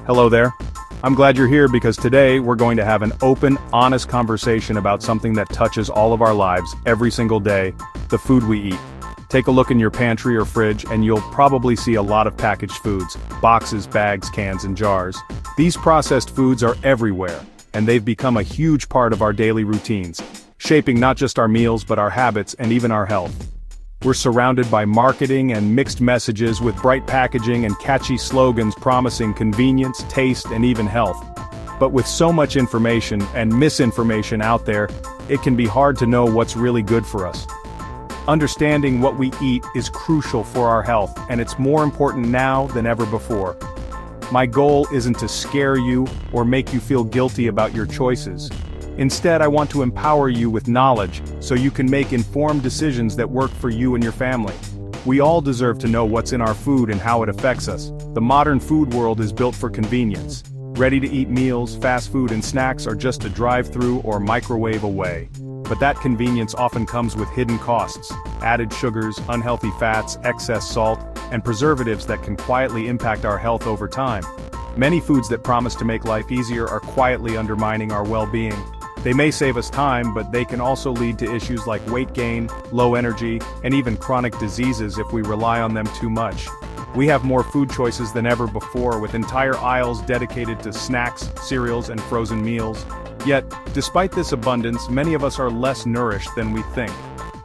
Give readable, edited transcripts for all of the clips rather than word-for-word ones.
Hello there. I'm glad you're here because today we're going to have an open, honest conversation about something that touches all of our lives every single day, the food we eat. Take a look in your pantry or fridge and you'll probably see a lot of packaged foods, boxes, bags, cans, and jars. These processed foods are everywhere, and they've become a huge part of our daily routines, shaping not just our meals but our habits and even our health. We're surrounded by marketing and mixed messages with bright packaging and catchy slogans promising convenience, taste, and even health. But with so much information and misinformation out there, it can be hard to know what's really good for us. Understanding what we eat is crucial for our health, and it's more important now than ever before. My goal isn't to scare you or make you feel guilty about your choices. Instead, I want to empower you with knowledge so you can make informed decisions that work for you and your family. We all deserve to know what's in our food and how it affects us. The modern food world is built for convenience. Ready-to-eat meals, fast food, and snacks are just a drive-through or microwave away. But that convenience often comes with hidden costs, added sugars, unhealthy fats, excess salt, and preservatives that can quietly impact our health over time. Many foods that promise to make life easier are quietly undermining our well-being. They may save us time, but they can also lead to issues like weight gain, low energy, and even chronic diseases if we rely on them too much. We have more food choices than ever before, with entire aisles dedicated to snacks, cereals, and frozen meals. Yet, despite this abundance, many of us are less nourished than we think.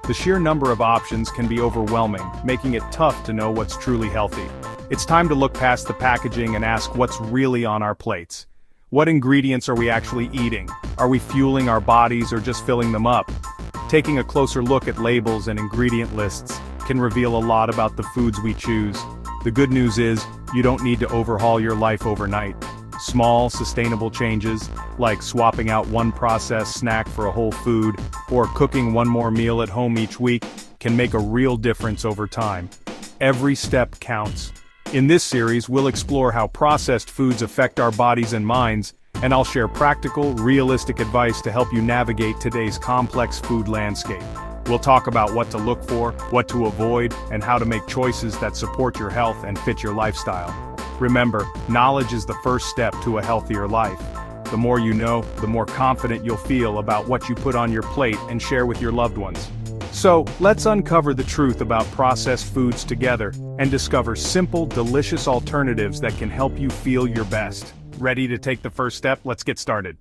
The sheer number of options can be overwhelming, making it tough to know what's truly healthy. It's time to look past the packaging and ask what's really on our plates. What ingredients are we actually eating? Are we fueling our bodies or just filling them up? Taking a closer look at labels and ingredient lists can reveal a lot about the foods we choose. The good news is, you don't need to overhaul your life overnight. Small, sustainable changes, like swapping out one processed snack for a whole food, or cooking one more meal at home each week, can make a real difference over time. Every step counts. In this series, we'll explore how processed foods affect our bodies and minds, and I'll share practical, realistic advice to help you navigate today's complex food landscape. We'll talk about what to look for, what to avoid, and how to make choices that support your health and fit your lifestyle. Remember, knowledge is the first step to a healthier life. The more you know, the more confident you'll feel about what you put on your plate and share with your loved ones. So, let's uncover the truth about processed foods together and discover simple, delicious alternatives that can help you feel your best. Ready to take the first step? Let's get started.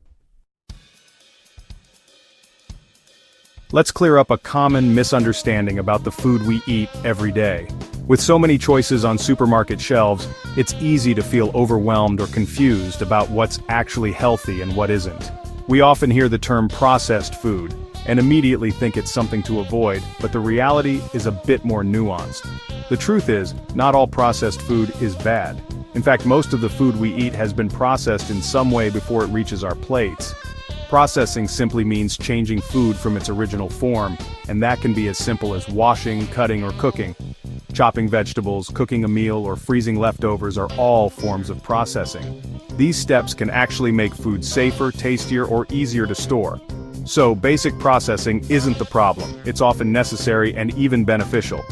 Let's clear up a common misunderstanding about the food we eat every day. With so many choices on supermarket shelves, it's easy to feel overwhelmed or confused about what's actually healthy and what isn't. We often hear the term processed food and immediately think it's something to avoid, but the reality is a bit more nuanced. The truth is, not all processed food is bad. In fact, most of the food we eat has been processed in some way before it reaches our plates. Processing simply means changing food from its original form, and that can be as simple as washing, cutting, or cooking. Chopping vegetables, cooking a meal, or freezing leftovers are all forms of processing. These steps can actually make food safer, tastier, or easier to store. So, basic processing isn't the problem. It's often necessary and even beneficial.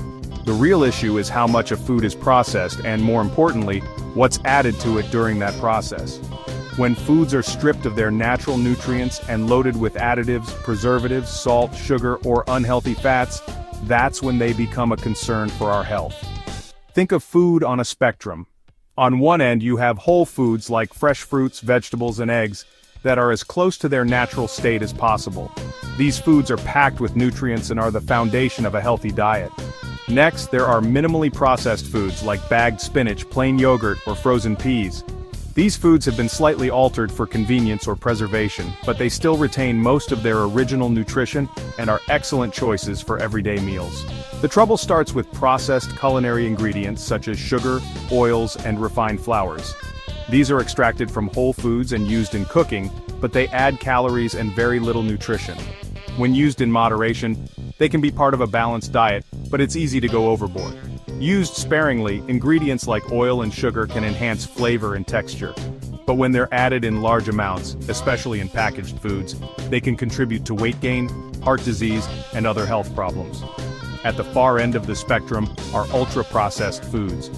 The real issue is how much a food is processed and, more importantly, what's added to it during that process. When foods are stripped of their natural nutrients and loaded with additives, preservatives, salt, sugar, or unhealthy fats, that's when they become a concern for our health. Think of food on a spectrum. On one end you have whole foods like fresh fruits, vegetables, and eggs that are as close to their natural state as possible. These foods are packed with nutrients and are the foundation of a healthy diet. Next, there are minimally processed foods like bagged spinach, plain yogurt, or frozen peas. These foods have been slightly altered for convenience or preservation, but they still retain most of their original nutrition and are excellent choices for everyday meals. The trouble starts with processed culinary ingredients such as sugar, oils, and refined flours. These are extracted from whole foods and used in cooking, but they add calories and very little nutrition. When used in moderation, they can be part of a balanced diet, but it's easy to go overboard. Used sparingly, ingredients like oil and sugar can enhance flavor and texture. But when they're added in large amounts, especially in packaged foods, they can contribute to weight gain, heart disease, and other health problems. At the far end of the spectrum are ultra-processed foods.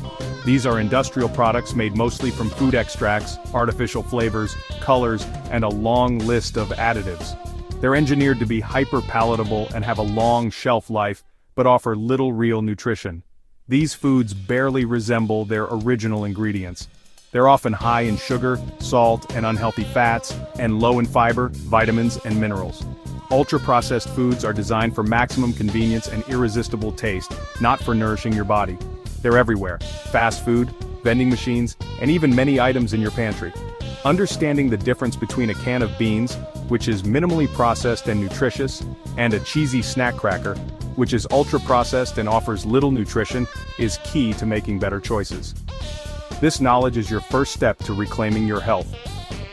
These are industrial products made mostly from food extracts, artificial flavors, colors, and a long list of additives. They're engineered to be hyper-palatable and have a long shelf life, but offer little real nutrition. These foods barely resemble their original ingredients. They're often high in sugar, salt, and unhealthy fats, and low in fiber, vitamins, and minerals. Ultra-processed foods are designed for maximum convenience and irresistible taste, not for nourishing your body. They're everywhere: fast food, vending machines, and even many items in your pantry. Understanding the difference between a can of beans, which is minimally processed and nutritious, and a cheesy snack cracker, which is ultra-processed and offers little nutrition, is key to making better choices. This knowledge is your first step to reclaiming your health.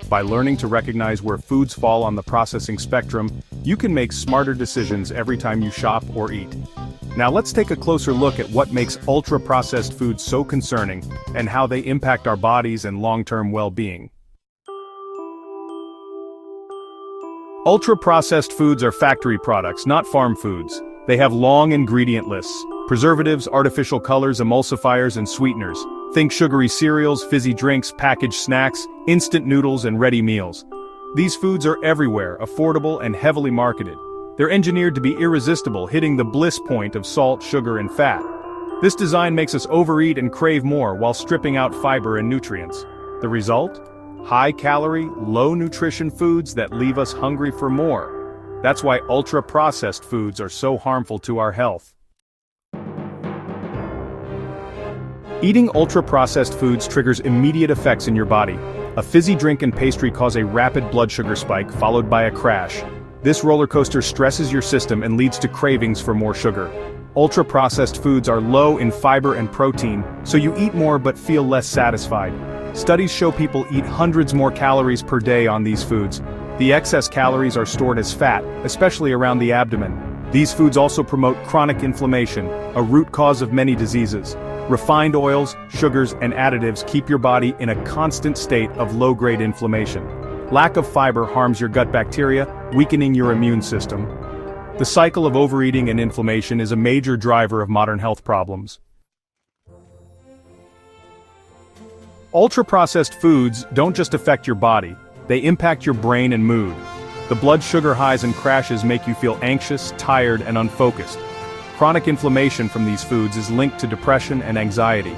By learning to recognize where foods fall on the processing spectrum, you can make smarter decisions every time you shop or eat. Now let's take a closer look at what makes ultra-processed foods so concerning, and how they impact our bodies and long-term well-being. Ultra-processed foods are factory products, not farm foods. They have long ingredient lists: preservatives, artificial colors, emulsifiers, and sweeteners. Think sugary cereals, fizzy drinks, packaged snacks, instant noodles, and ready meals. These foods are everywhere, affordable, and heavily marketed. They're engineered to be irresistible, hitting the bliss point of salt, sugar, and fat. This design makes us overeat and crave more while stripping out fiber and nutrients. The result? High-calorie, low-nutrition foods that leave us hungry for more. That's why ultra-processed foods are so harmful to our health. Eating ultra-processed foods triggers immediate effects in your body. A fizzy drink and pastry cause a rapid blood sugar spike followed by a crash. This roller coaster stresses your system and leads to cravings for more sugar. Ultra-processed foods are low in fiber and protein, so you eat more but feel less satisfied. Studies show people eat hundreds more calories per day on these foods. The excess calories are stored as fat, especially around the abdomen. These foods also promote chronic inflammation, a root cause of many diseases. Refined oils, sugars, and additives keep your body in a constant state of low-grade inflammation. Lack of fiber harms your gut bacteria, weakening your immune system. The cycle of overeating and inflammation is a major driver of modern health problems. Ultra-processed foods don't just affect your body, they impact your brain and mood. The blood sugar highs and crashes make you feel anxious, tired, and unfocused. Chronic inflammation from these foods is linked to depression and anxiety.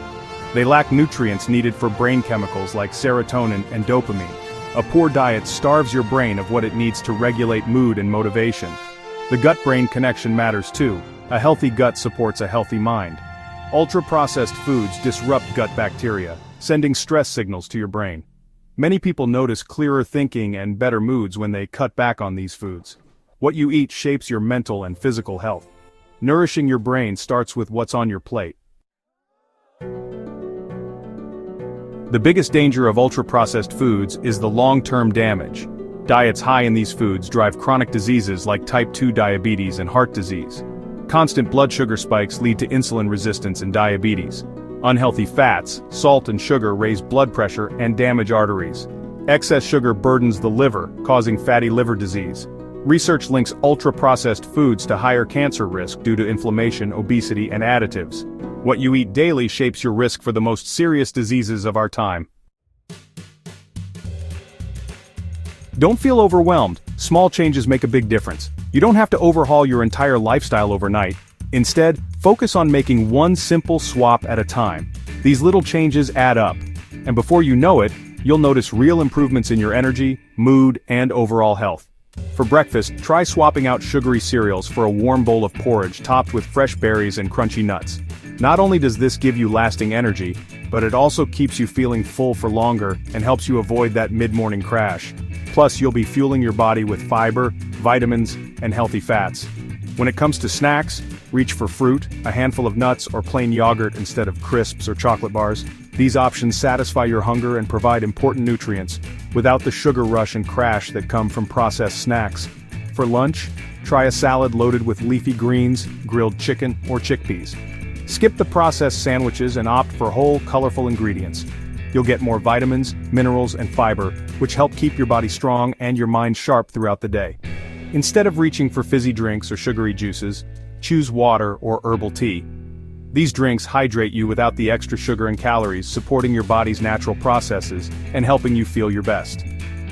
They lack nutrients needed for brain chemicals like serotonin and dopamine. A poor diet starves your brain of what it needs to regulate mood and motivation. The gut-brain connection matters too. A healthy gut supports a healthy mind. Ultra-processed foods disrupt gut bacteria, sending stress signals to your brain. Many people notice clearer thinking and better moods when they cut back on these foods. What you eat shapes your mental and physical health. Nourishing your brain starts with what's on your plate. The biggest danger of ultra-processed foods is the long-term damage. Diets high in these foods drive chronic diseases like type 2 diabetes and heart disease. Constant blood sugar spikes lead to insulin resistance and diabetes. Unhealthy fats, salt and sugar raise blood pressure and damage arteries. Excess sugar burdens the liver, causing fatty liver disease. Research links ultra-processed foods to higher cancer risk due to inflammation, obesity, and additives. What you eat daily shapes your risk for the most serious diseases of our time. Don't feel overwhelmed. Small changes make a big difference. You don't have to overhaul your entire lifestyle overnight. Instead, focus on making one simple swap at a time. These little changes add up. And before you know it, you'll notice real improvements in your energy, mood, and overall health. For breakfast, try swapping out sugary cereals for a warm bowl of porridge topped with fresh berries and crunchy nuts. Not only does this give you lasting energy, but it also keeps you feeling full for longer and helps you avoid that mid-morning crash. Plus, you'll be fueling your body with fiber, vitamins, and healthy fats. When it comes to snacks, reach for fruit, a handful of nuts, or plain yogurt instead of crisps or chocolate bars. These options satisfy your hunger and provide important nutrients, without the sugar rush and crash that come from processed snacks. For lunch, try a salad loaded with leafy greens, grilled chicken, or chickpeas. Skip the processed sandwiches and opt for whole, colorful ingredients. You'll get more vitamins, minerals, and fiber, which help keep your body strong and your mind sharp throughout the day. Instead of reaching for fizzy drinks or sugary juices, Choose water or herbal tea. These drinks hydrate you without the extra sugar and calories, supporting your body's natural processes and helping you feel your best.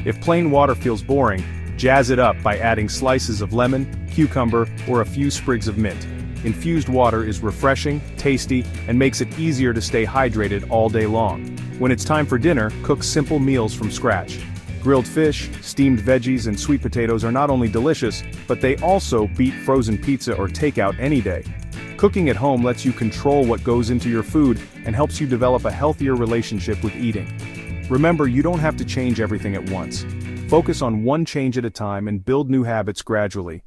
If plain water feels boring, jazz it up by adding slices of lemon, cucumber, or a few sprigs of mint. Infused water is refreshing, tasty, and makes it easier to stay hydrated all day long. When it's time for dinner, cook simple meals from scratch. Grilled fish, steamed veggies, and sweet potatoes are not only delicious, but they also beat frozen pizza or takeout any day. Cooking at home lets you control what goes into your food and helps you develop a healthier relationship with eating. Remember, you don't have to change everything at once. Focus on one change at a time and build new habits gradually.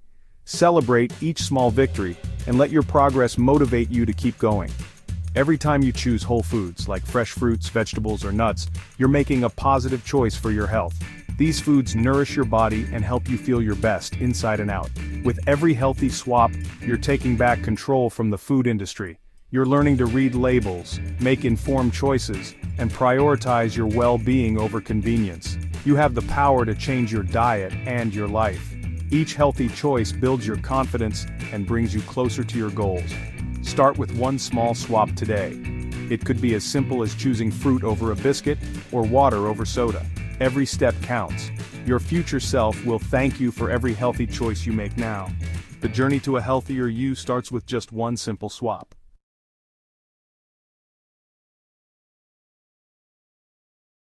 Celebrate each small victory, and let your progress motivate you to keep going. Every time you choose whole foods, like fresh fruits, vegetables, or nuts, you're making a positive choice for your health. These foods nourish your body and help you feel your best inside and out. With every healthy swap, you're taking back control from the food industry. You're learning to read labels, make informed choices, and prioritize your well-being over convenience. You have the power to change your diet and your life. Each healthy choice builds your confidence and brings you closer to your goals. Start with one small swap today. It could be as simple as choosing fruit over a biscuit or water over soda. Every step counts. Your future self will thank you for every healthy choice you make now. The journey to a healthier you starts with just one simple swap.